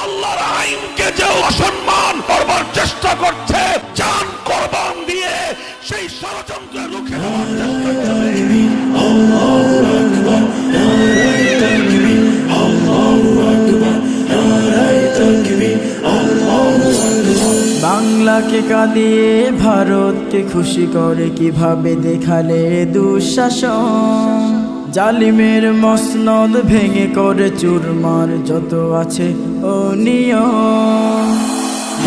আল্লাহর আইনকে যে অসম্মান করবার চেষ্টা করছে, জান কোরবান দিয়ে সেই ষড়যন্ত্র রুখে দেওয়ার চেষ্টা করছে। বাংলাকে কাঁদিয়ে ভারতকে খুশি করে কিভাবে দেখালে দুঃশাসন, জালিমের মসনদ ভেঙে করে চুরমার যত আছে অনিয়ম।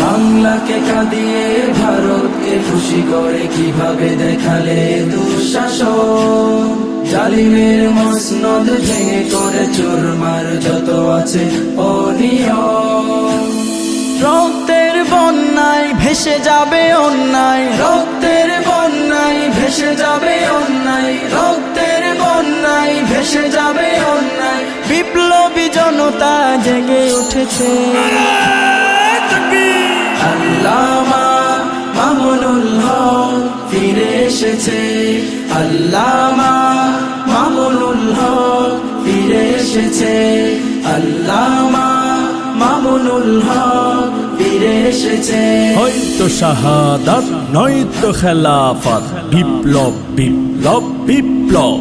বাংলাকে কাঁদিয়ে ভারতকে খুশি করে কিভাবে দেখালে দুঃশাসন, জালিমের মসনদ ভেঙে করে চুরমার যত আছে অনিয়ম। রক্তের বন্যায় ভেসে যাবে অন্যায়, রক্তের বন্যায় ভেসে যাবে অন্যায়, রক্তের বন্যায় ভেসে যাবে অন্যায়। বিপ্লবী জনতা জেগে উঠেছে। আল্লামা মামুনুল হক ফিরে এসেছে, আল্লামা মামুনুল হক ফিরে এসেছে, আল্লামা মামুনুল হক ফিরে এসেছে। হয়তো শাহাদাত নয়তো খেলাফত, বিপ্লব বিপ্লব বিপ্লব।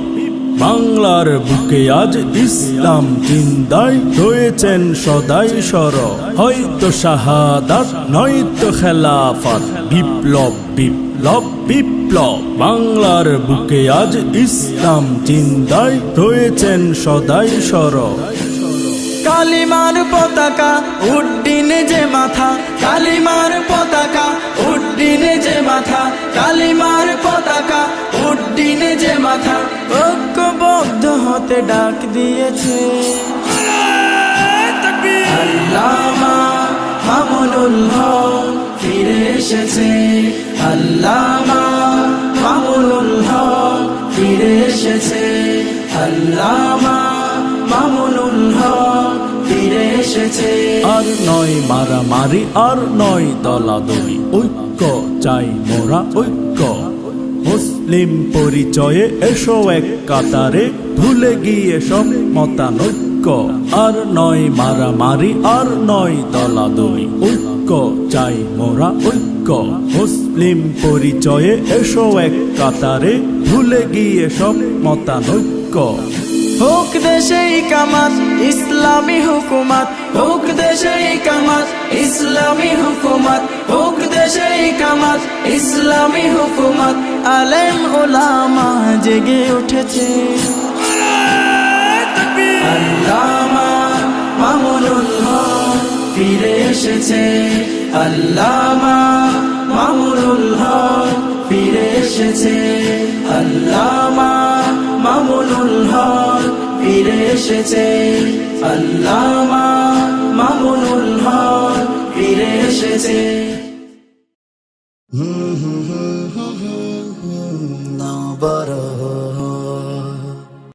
বাংলার বুকে আজ ইসলাম জিন্দায় রয়েছেন সদাই সর। হয়তো শাহাদাত নয়তো খেলাফত, বিপ্লব বিপ্লব বিপ্লব। বাংলার বুকে আজ ইসলাম জিন্দায় রয়েছেন সদাই সর। কালিমার পতাকা উড্ডিনে যে মাথা, কালিমার পতাকা উড্ডিনে যে মাথা, কালিমার পতাকা উড্ডিনে যে মাথা। ঐক্যবদ্ধ হতে ডাক দিয়েছে। আল্লামা মামুনুল হক ফিরে এসেছে, আল্লামা মামুনুল হক ফিরে এসেছে, আল্লামা মামুনুল হক ফিরে এসেছে। আর নয় মারামারি, আর নয় দলাদলি, ঐক্য চাই মোরা ঐক্য। মুসলিম পরিচয়ে এসো এক কাতারে, ভুলে গিয়ে সব মতানৈক্য। আর নয় মারামারি, আর নয় দলাদলি, ঐক্য চাই মোরা ঐক্য। মুসলিম পরিচয়ে এসো এক কাতারে, ভুলে গিয়ে সব মতানৈক্য। হোক দেশে ইকামাত ইসলামী হুকুমত, হোক দেশে ইকামাত ইসলামী হুকুমত, হোক দেশে ইকামাত ইসলামী হুকুমত। আলেম ওলামা জেগে উঠেছে। আল্লামা মামুনুল হক ফিরে এসেছে, আল্লামা মামুনুল হক ফিরে এসেছে, আল্লামা মামুনুল হক ফিরে এসেছে, আল্লামা মামুনুল হক ফিরে এসেছে। না বড়